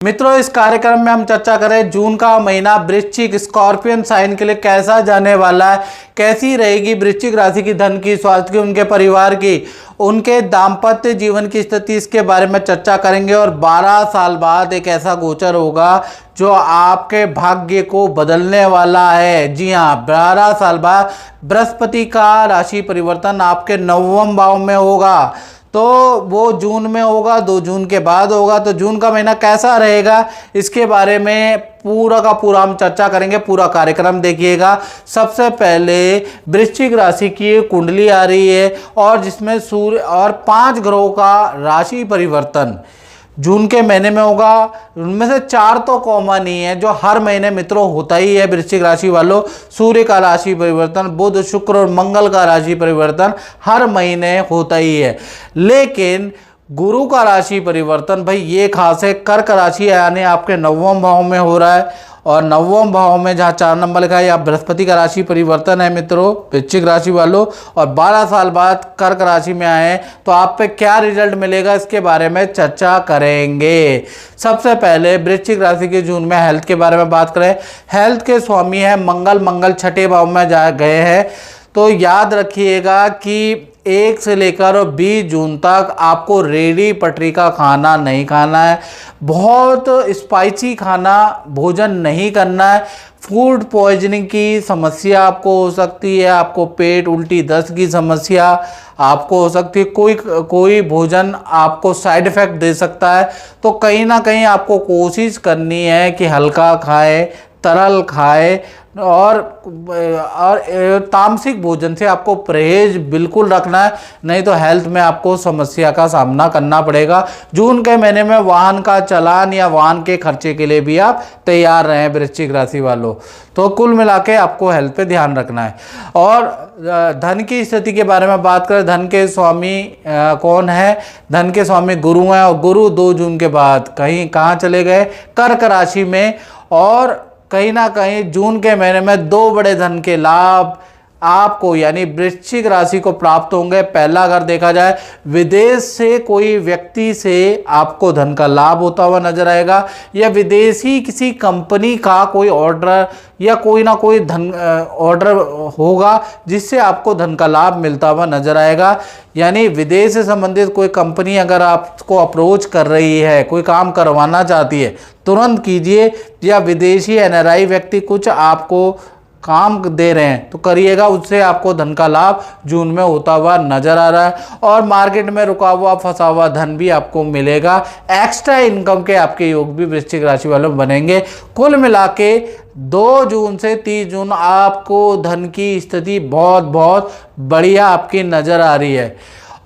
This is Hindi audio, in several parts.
मित्रों, इस कार्यक्रम में हम चर्चा करें जून का महीना वृश्चिक स्कॉर्पियन साइन के लिए कैसा जाने वाला है, कैसी रहेगी वृश्चिक राशि की धन की, स्वास्थ्य की, उनके परिवार की, उनके दाम्पत्य जीवन की स्थिति, इसके बारे में चर्चा करेंगे। और 12 साल बाद एक ऐसा गोचर होगा जो आपके भाग्य को बदलने वाला है। जी हाँ, 12 साल बाद बृहस्पति का राशि परिवर्तन आपके 9वें भाव में होगा, तो वो जून में होगा, 2 जून के बाद होगा। तो जून का महीना कैसा रहेगा, इसके बारे में पूरा का पूरा हम चर्चा करेंगे। पूरा कार्यक्रम देखिएगा। सबसे पहले वृश्चिक राशि की कुंडली आ रही है और जिसमें सूर्य और 5 ग्रहों का राशि परिवर्तन जून के महीने में होगा। उनमें से 4 तो कॉमन ही है, जो हर महीने मित्रों होता ही है वृश्चिक राशि वालों। सूर्य का राशि परिवर्तन, बुध, शुक्र और मंगल का राशि परिवर्तन हर महीने होता ही है। लेकिन गुरु का राशि परिवर्तन भाई ये खास है, कर्क राशि यानी आपके 9वें भाव में हो रहा है। और 9वें भाव में जहाँ 4 नंबर लिखा है, आप बृहस्पति का राशि परिवर्तन है मित्रों वृश्चिक राशि वालों। और 12 साल बाद कर्क राशि में आए तो आप पे क्या रिजल्ट मिलेगा, इसके बारे में चर्चा करेंगे। सबसे पहले वृश्चिक राशि के जून में हेल्थ के बारे में बात करें। हेल्थ के स्वामी है मंगल। मंगल 6ठे भाव में जा गए हैं, तो याद रखिएगा कि 1 से लेकर 20 जून तक आपको रेडी पटरी का खाना नहीं खाना है, बहुत स्पाइसी खाना भोजन नहीं करना है। फूड पॉइजनिंग की समस्या आपको हो सकती है, आपको पेट उल्टी दस्त की समस्या आपको हो सकती है, कोई भोजन आपको साइड इफेक्ट दे सकता है। तो कहीं ना कहीं आपको कोशिश करनी है कि हल्का खाए, तरल खाए और तामसिक भोजन से आपको परहेज बिल्कुल रखना है, नहीं तो हेल्थ में आपको समस्या का सामना करना पड़ेगा। जून के महीने में वाहन का चालान या वाहन के खर्चे के लिए भी आप तैयार रहें वृश्चिक राशि वालों। तो कुल मिला के आपको हेल्थ पे ध्यान रखना है। और धन की स्थिति के बारे में बात करें, धन के स्वामी कौन है? धन के स्वामी गुरु हैं और गुरु 2 जून के बाद कहाँ चले गए? कर्क राशि में। और कहीं ना कहीं जून के महीने में 2 बड़े धन के लाभ आपको यानी वृश्चिक राशि को प्राप्त होंगे। पहला अगर देखा जाए, विदेश से कोई व्यक्ति से आपको धन का लाभ होता हुआ नजर आएगा, या विदेशी किसी कंपनी का कोई ऑर्डर या कोई ना कोई धन ऑर्डर होगा जिससे आपको धन का लाभ मिलता हुआ नजर आएगा। यानी विदेश से संबंधित कोई कंपनी अगर आपको अप्रोच कर रही है, कोई काम करवाना चाहती है, तुरंत कीजिए। या विदेशी NRI व्यक्ति कुछ आपको काम दे रहे हैं तो करिएगा, उससे आपको धन का लाभ जून में होता हुआ नजर आ रहा है। और मार्केट में रुका हुआ फंसा हुआ धन भी आपको मिलेगा। एक्स्ट्रा इनकम के आपके योग भी वृश्चिक राशि वालों बनेंगे। कुल मिला के 2 जून से 30 जून आपको धन की स्थिति बहुत बहुत बढ़िया आपकी नजर आ रही है।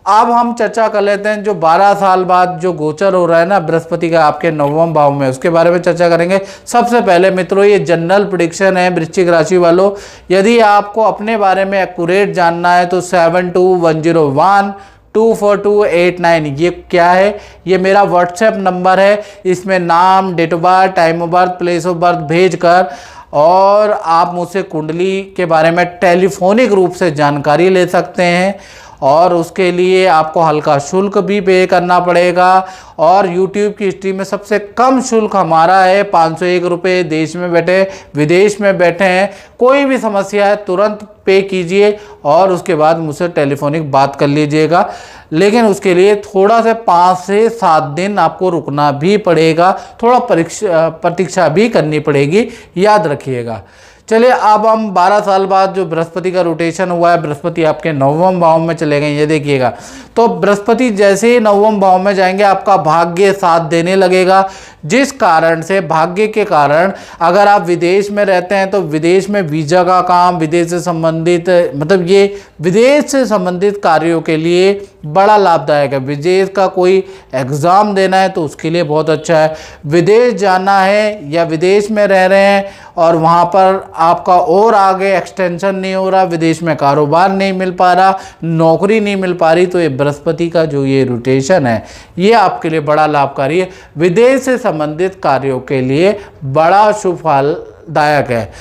अब हम चर्चा कर लेते हैं जो 12 साल बाद जो गोचर हो रहा है ना बृहस्पति का आपके 9वें भाव में, उसके बारे में चर्चा करेंगे। सबसे पहले मित्रों, ये जनरल प्रेडिक्शन है वृश्चिक राशि वालों। यदि आपको अपने बारे में एक्यूरेट जानना है तो 7210124289 ये क्या है? ये मेरा व्हाट्सएप नंबर है। इसमें नाम, date of birth, time of birth, place of birth भेजकर और आप मुझसे कुंडली के बारे में टेलीफोनिक रूप से जानकारी ले सकते हैं। और उसके लिए आपको हल्का शुल्क भी पे करना पड़ेगा। और YouTube की हिस्ट्री में सबसे कम शुल्क हमारा है 501 रुपये। देश में बैठे विदेश में बैठे हैं, कोई भी समस्या है तुरंत पे कीजिए और उसके बाद मुझसे टेलीफोनिक बात कर लीजिएगा। लेकिन उसके लिए थोड़ा से 5 से 7 दिन आपको रुकना भी पड़ेगा, थोड़ा प्रतीक्षा भी करनी पड़ेगी, याद रखिएगा। चलिए अब हम 12 साल बाद जो बृहस्पति का रोटेशन हुआ है, बृहस्पति आपके 9वें भाव में चले गए, ये देखिएगा। तो बृहस्पति जैसे ही 9वें भाव में जाएंगे आपका भाग्य साथ देने लगेगा, जिस कारण से भाग्य के कारण अगर आप विदेश में रहते हैं तो विदेश में वीज़ा का काम, विदेश से संबंधित मतलब ये विदेश से संबंधित कार्यों के लिए बड़ा लाभदायक है। विदेश का कोई एग्ज़ाम देना है तो उसके लिए बहुत अच्छा है। विदेश जाना है या विदेश में रह रहे हैं और वहाँ पर आपका और आगे एक्सटेंशन नहीं हो रहा, विदेश में कारोबार नहीं मिल पा रहा, नौकरी नहीं मिल पा रही, तो ये बृहस्पति का जो ये रोटेशन है ये आपके लिए बड़ा लाभकारी है। विदेश से संबंधित कार्यों के लिए बड़ा शुभ फलदायक है।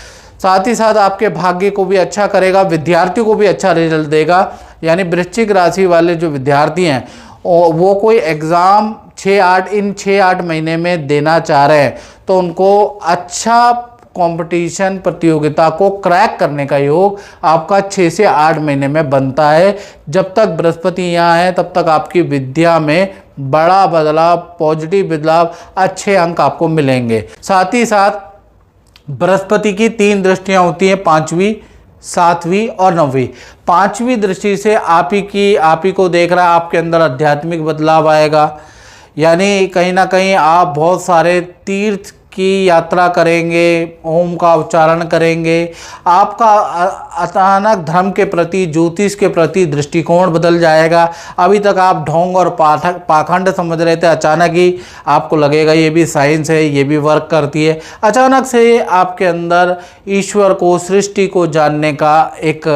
साथ ही साथ आपके भाग्य को भी अच्छा करेगा, विद्यार्थियों को भी अच्छा रिजल्ट देगा। यानी वृश्चिक राशि वाले जो विद्यार्थी हैं और वो कोई एग्ज़ाम 6-8 महीने में देना चाह रहे हैं तो उनको अच्छा कंपटीशन प्रतियोगिता को क्रैक करने का योग आपका 6 से 8 महीने में बनता है। जब तक बृहस्पति यहाँ है तब तक आपकी विद्या में बड़ा बदलाव, पॉजिटिव बदलाव, अच्छे अंक आपको मिलेंगे। साथ ही साथ बृहस्पति की 3 दृष्टियां होती हैं, 5वीं, 7वीं और 9वीं। 5वीं दृष्टि से आप ही को देख रहा है, आपके अंदर आध्यात्मिक बदलाव आएगा, यानी कहीं ना कहीं आप बहुत सारे तीर्थ की यात्रा करेंगे, ओम का उच्चारण करेंगे, आपका अचानक धर्म के प्रति, ज्योतिष के प्रति दृष्टिकोण बदल जाएगा। अभी तक आप ढोंग और पाखंड समझ रहे थे, अचानक ही आपको लगेगा ये भी साइंस है, ये भी वर्क करती है। अचानक से आपके अंदर ईश्वर को, सृष्टि को जानने का एक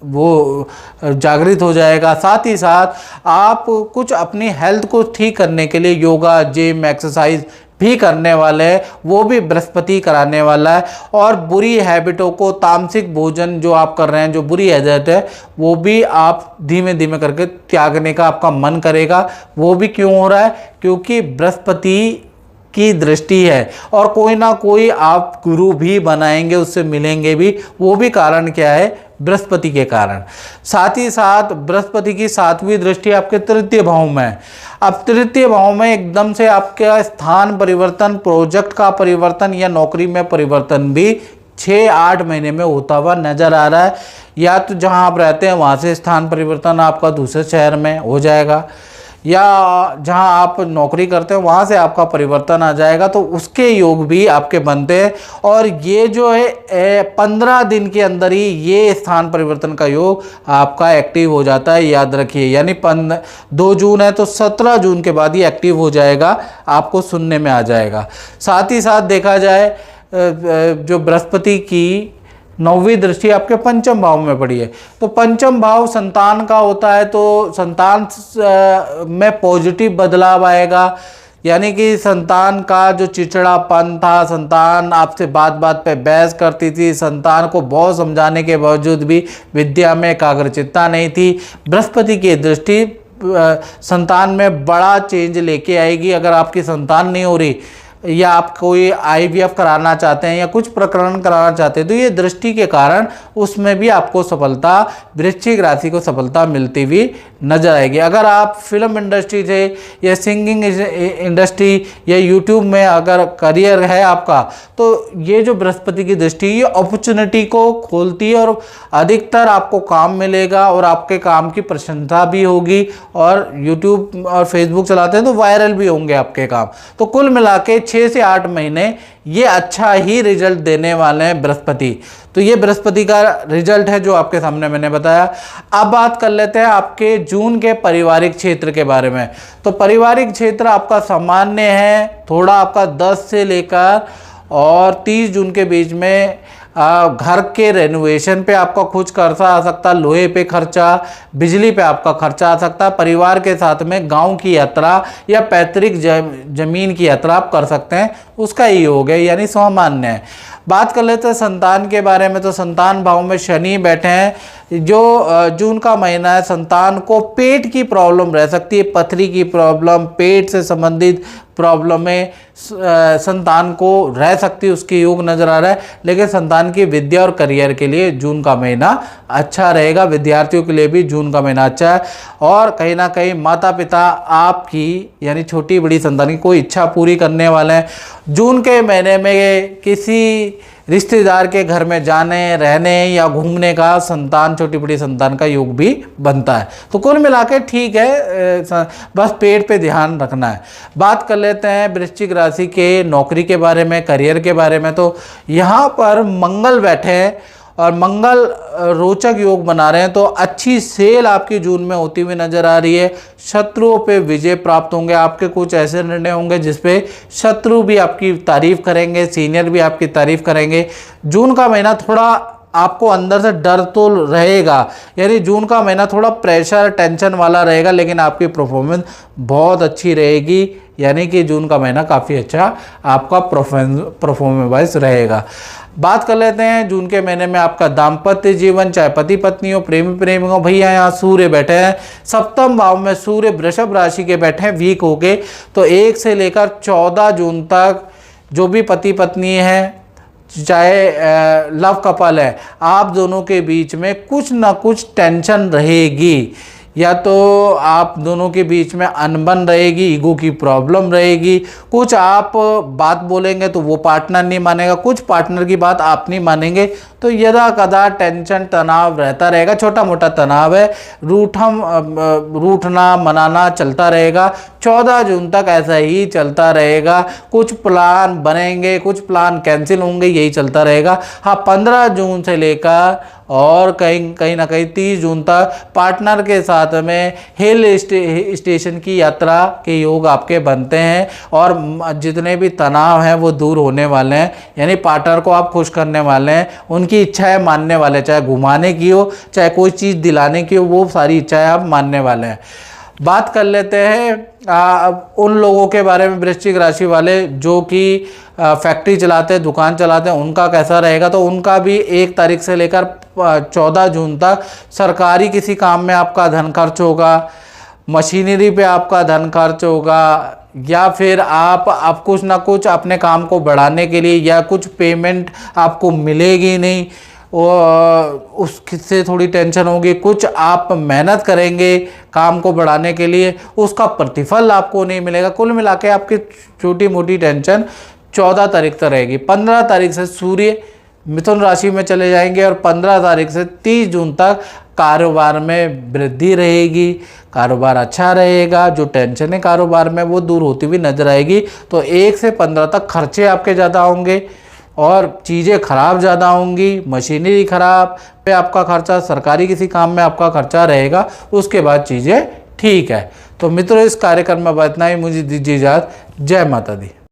वो जागृत हो जाएगा। साथ ही साथ आप कुछ अपनी हेल्थ को ठीक करने के लिए योगा, जिम, एक्सरसाइज भी करने वाले हैं, वो भी बृहस्पति कराने वाला है। और बुरी हैबिटों को, तामसिक भोजन जो आप कर रहे हैं, जो बुरी हैबिट है, वो भी आप धीमे धीमे करके त्यागने का आपका मन करेगा। वो भी क्यों हो रहा है? क्योंकि बृहस्पति की दृष्टि है और कोई ना कोई आप गुरु भी बनाएंगे, उससे मिलेंगे भी। वो भी कारण क्या है? बृहस्पति के कारण। साथ ही साथ बृहस्पति की 7वीं दृष्टि आपके तृतीय भाव में है। अब तृतीय भाव में एकदम से आपका स्थान परिवर्तन, प्रोजेक्ट का परिवर्तन या नौकरी में परिवर्तन भी 6-8 महीने में होता हुआ नजर आ रहा है। या तो जहां आप रहते हैं वहां से स्थान परिवर्तन आपका दूसरे शहर में हो जाएगा, या जहां आप नौकरी करते हैं वहां से आपका परिवर्तन आ जाएगा, तो उसके योग भी आपके बनते हैं। और ये जो है 15 दिन के अंदर ही ये स्थान परिवर्तन का योग आपका एक्टिव हो जाता है, याद रखिए। यानी 2 जून है तो 17 जून के बाद ही एक्टिव हो जाएगा, आपको सुनने में आ जाएगा। साथ ही साथ देखा जाए जो बृहस्पति की 9वीं दृष्टि आपके पंचम भाव में पड़ी है, तो पंचम भाव संतान का होता है, तो संतान में पॉजिटिव बदलाव आएगा। यानी कि संतान का जो चिड़चिड़ापन था, संतान आपसे बात बात पे बहस करती थी, संतान को बहुत समझाने के बावजूद भी विद्या में एकाग्रचित्ता नहीं थी, बृहस्पति की दृष्टि संतान में बड़ा चेंज लेके आएगी। अगर आपकी संतान नहीं हो रही या आप कोई IVF कराना चाहते हैं या कुछ प्रकरण कराना चाहते हैं, तो ये दृष्टि के कारण उसमें भी आपको सफलता, वृश्चिक राशि को सफलता मिलती हुई नजर आएगी। अगर आप फिल्म इंडस्ट्री से या सिंगिंग इंडस्ट्री या यूट्यूब में अगर करियर है आपका, तो ये जो बृहस्पति की दृष्टि ये अपॉर्चुनिटी को खोलती है और अधिकतर आपको काम मिलेगा और आपके काम की प्रशंसा भी होगी। और यूट्यूब और फेसबुक चलाते हैं तो वायरल भी होंगे आपके काम। तो कुल मिला के 6 से 8 महीने ये अच्छा ही रिजल्ट देने वाले हैं बृहस्पति। तो ये बृहस्पति का रिजल्ट है जो आपके सामने मैंने बताया। अब बात कर लेते हैं आपके जून के पारिवारिक क्षेत्र के बारे में। तो पारिवारिक क्षेत्र आपका सामान्य है, थोड़ा आपका 10 से लेकर और 30 जून के बीच में घर के रेनोवेशन पे आपका कुछ खर्चा आ सकता है, लोहे पे खर्चा, बिजली पे आपका खर्चा आ सकता है। परिवार के साथ में गांव की यात्रा या पैतृक जमीन की यात्रा आप कर सकते हैं, उसका ही योग है, यानी सामान्य है। बात कर लेते हैं संतान के बारे में। तो संतान भाव में शनि बैठे हैं, जो जून का महीना है, संतान को पेट की प्रॉब्लम रह सकती है, पथरी की प्रॉब्लम, पेट से संबंधित प्रॉब्लमें संतान को रह सकती है, उसके योग नजर आ रहा है। लेकिन संतान की विद्या और करियर के लिए जून का महीना अच्छा रहेगा, विद्यार्थियों के लिए भी जून का महीना अच्छा है। और कहीं ना कहीं माता पिता आपकी यानी छोटी बड़ी संतान की कोई इच्छा पूरी करने वाले हैं। जून के महीने में किसी रिश्तेदार के घर में जाने, रहने या घूमने का संतान, छोटी बड़ी संतान का योग भी बनता है। तो कुल मिला के ठीक है, बस पेट पे ध्यान रखना है। बात कर लेते हैं वृश्चिक राशि के नौकरी के बारे में, करियर के बारे में। तो यहाँ पर मंगल बैठे हैं और मंगल रोचक योग बना रहे हैं, तो अच्छी सेल आपकी जून में होती हुई नजर आ रही है। शत्रुओं पे विजय प्राप्त होंगे, आपके कुछ ऐसे निर्णय होंगे जिसपे शत्रु भी आपकी तारीफ करेंगे, सीनियर भी आपकी तारीफ करेंगे। जून का महीना थोड़ा आपको अंदर से डर तो रहेगा, यानी जून का महीना थोड़ा प्रेशर टेंशन वाला रहेगा, लेकिन आपकी परफॉर्मेंस बहुत अच्छी रहेगी। यानी कि जून का महीना काफ़ी अच्छा आपका परफॉर्मेंस वाइज रहेगा। बात कर लेते हैं जून के महीने में आपका दाम्पत्य जीवन, चाहे पति पत्नी हो, प्रेमी प्रेमी हो। भैया यहाँ सूर्य बैठे हैं सप्तम भाव में, सूर्य वृषभ राशि के बैठे हैं वीक होके। तो 1 से लेकर 14 जून तक जो भी पति पत्नी है, चाहे लव कपल है, आप दोनों के बीच में कुछ ना कुछ टेंशन रहेगी, या तो आप दोनों के बीच में अनबन रहेगी, ईगो की प्रॉब्लम रहेगी। कुछ आप बात बोलेंगे तो वो पार्टनर नहीं मानेगा, कुछ पार्टनर की बात आप नहीं मानेंगे, तो यदा कदा टेंशन तनाव रहता रहेगा। छोटा मोटा तनाव है, रूठना मनाना चलता रहेगा। 14 जून तक ऐसा ही चलता रहेगा। कुछ प्लान बनेंगे, कुछ प्लान कैंसिल होंगे, यही चलता रहेगा। हाँ, 15 जून से लेकर और कहीं ना कहीं 30 जून तक पार्टनर के साथ में हिल स्टेशन की यात्रा के योग आपके बनते हैं, और जितने भी तनाव हैं वो दूर होने वाले हैं। यानी पार्टनर को आप खुश करने वाले हैं, उनकी इच्छाएं मानने वाले, चाहे घुमाने की हो, चाहे कोई चीज़ दिलाने की हो, वो सारी इच्छाएं आप मानने वाले हैं। बात कर लेते हैं उन लोगों के बारे में, वृश्चिक राशि वाले जो कि फैक्ट्री चलाते हैं, दुकान चलाते हैं, उनका कैसा रहेगा। तो उनका भी 1 तारीख से लेकर 14 जून तक सरकारी किसी काम में आपका धन खर्च होगा, मशीनरी पे आपका धन खर्च होगा, या फिर आप कुछ ना कुछ अपने काम को बढ़ाने के लिए, या कुछ पेमेंट आपको मिलेगी नहीं, उससे थोड़ी टेंशन होगी। कुछ आप मेहनत करेंगे काम को बढ़ाने के लिए, उसका प्रतिफल आपको नहीं मिलेगा। कुल मिला के आपकी छोटी मोटी टेंशन 14 तारीख तक रहेगी। 15 तारीख से सूर्य मिथुन राशि में चले जाएंगे, और 15 तारीख से 30 जून तक कारोबार में वृद्धि रहेगी, कारोबार अच्छा रहेगा। जो टेंशन है कारोबार में वो दूर होती हुई नजर आएगी। तो 1 से 15 तक खर्चे आपके ज़्यादा होंगे, और चीज़ें खराब ज़्यादा होंगी, मशीनरी खराब पे आपका खर्चा, सरकारी किसी काम में आपका खर्चा रहेगा। उसके बाद चीज़ें ठीक है। तो मित्रों, इस कार्यक्रम में इतना ही। मुझे दीजिए इजाज़त। जय माता दी।